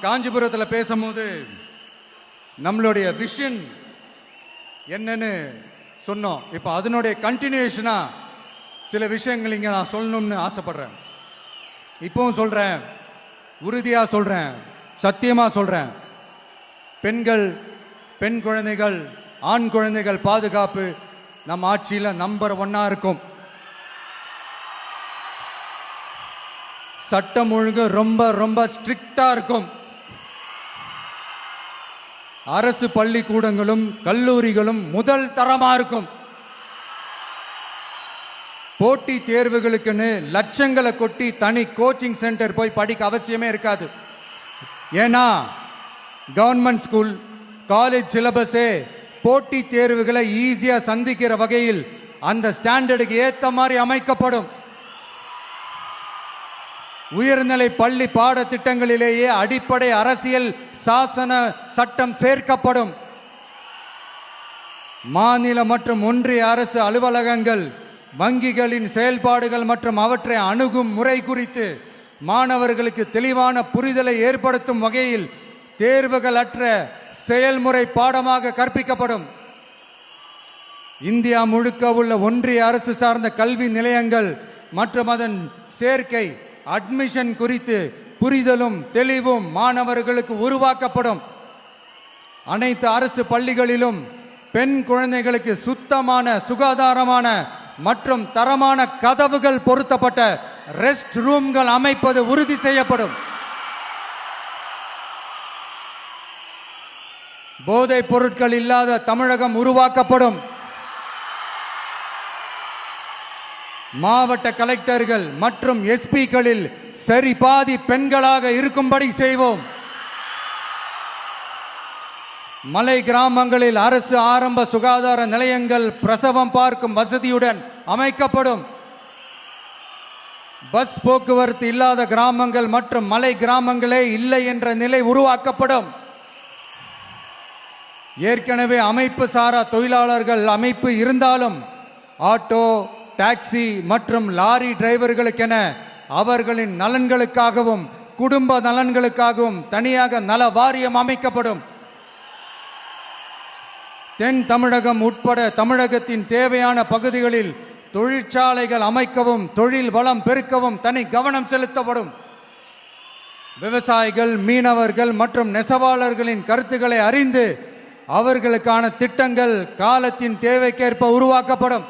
காஞ்சிபுரத்தில் பேசும்போது நம்மளுடைய விஷன் என்னன்னு சொன்னோம். இப்போ அதனுடைய கண்டினியூஷனா சில விஷயங்கள் இங்கே நான் சொல்லணும்னு ஆசைப்படுறேன். இப்பவும் சொல்றேன், உறுதியா சொல்றேன், சத்தியமா சொல்றேன். பெண்கள், பெண் குழந்தைகள், ஆண் குழந்தைகள் பாதுகாப்பு நம்ம ஆட்சியில் நம்பர் 1 இருக்கும். சட்டம் ஒழுங்கு ரொம்ப ரொம்ப ஸ்ட்ரிக்டா இருக்கும். அரசு பள்ளிக்கூடங்களும் கல்லூரிகளும் முதல் தரமா இருக்கும். போட்டி தேர்வுகளுக்குன்னு லட்சங்களை கொட்டி தனி கோச்சிங் சென்டர் போய் படிக்க அவசியமே இருக்காது. ஏன்னா கவர்மெண்ட் ஸ்கூல், காலேஜ் சிலபஸே போட்டி தேர்வுகளை ஈஸியா சந்திக்கிற வகையில் அந்த ஸ்டாண்டர்டுக்கு ஏத்த மாதிரி அமைக்கப்படும். உயர்நிலை பள்ளி பாடத்திட்டங்களிலேயே அடிப்படை அரசியல் சாசன சட்டம் சேர்க்கப்படும். மாநில மற்றும் ஒன்றிய அரசு அலுவலகங்கள், வங்கிகளின் செயல்பாடுகள் மற்றும் அவற்றை அணுகும் முறை குறித்து மாணவர்களுக்கு தெளிவான புரிதலை ஏற்படுத்தும் வகையில் தேர்வுகள் அற்ற செயல்முறை பாடமாக கற்பிக்கப்படும். இந்தியா முழுக்க உள்ள ஒன்றிய அரசு சார்ந்த கல்வி நிலையங்கள் மற்றும் அதன் சேர்க்கை அட்மிஷன் குறித்து புரிதலும் தெளிவும் மாணவர்களுக்கு உருவாக்கப்படும். அனைத்து அரசு பள்ளிகளிலும் பெண் குழந்தைகளுக்கு சுத்தமான, சுகாதாரமான மற்றும் தரமான கதவுகள் பொருத்தப்பட்ட ரெஸ்ட் ரூம்கள் அமைப்பது உறுதி செய்யப்படும். போதைப் பொருட்கள் இல்லாத தமிழகம் உருவாக்கப்படும். மாவட்ட கலெக்டர்கள் மற்றும் எஸ்பிக்களில் சரி பாதி பெண்களாக இருக்கும்படி செய்வோம். மலை கிராமங்களில் அரசு ஆரம்ப சுகாதார நிலையங்கள் பிரசவம் பார்க்கும் வசதியுடன் அமைக்கப்படும். பஸ் போக்குவரத்து இல்லாத கிராமங்கள் மற்றும் மலை கிராமங்களே இல்லை என்ற நிலை உருவாக்கப்படும். ஏற்கனவே அமைப்பு சாரா தொழிலாளர்கள் அமைப்பு இருந்தாலும் ஆட்டோ, டாக்ஸி மற்றும் லாரி டிரைவர்களுக்கென அவர்களின் நலன்களுக்காகவும் குடும்ப நலன்களுக்காகவும் தனியாக நல வாரியம் அமைக்கப்படும். தென் தமிழகம் உட்பட தமிழகத்தின் தேவையான பகுதிகளில் தொழிற்சாலைகள் அமைக்கவும் தொழில் வளம் பெருக்கவும் தனி கவனம் செலுத்தப்படும். விவசாயிகள், மீனவர்கள் மற்றும் நெசவாளர்களின் கருத்துக்களை அறிந்து அவர்களுக்கான திட்டங்கள் காலத்தின் தேவைக்கேற்ப உருவாக்கப்படும்.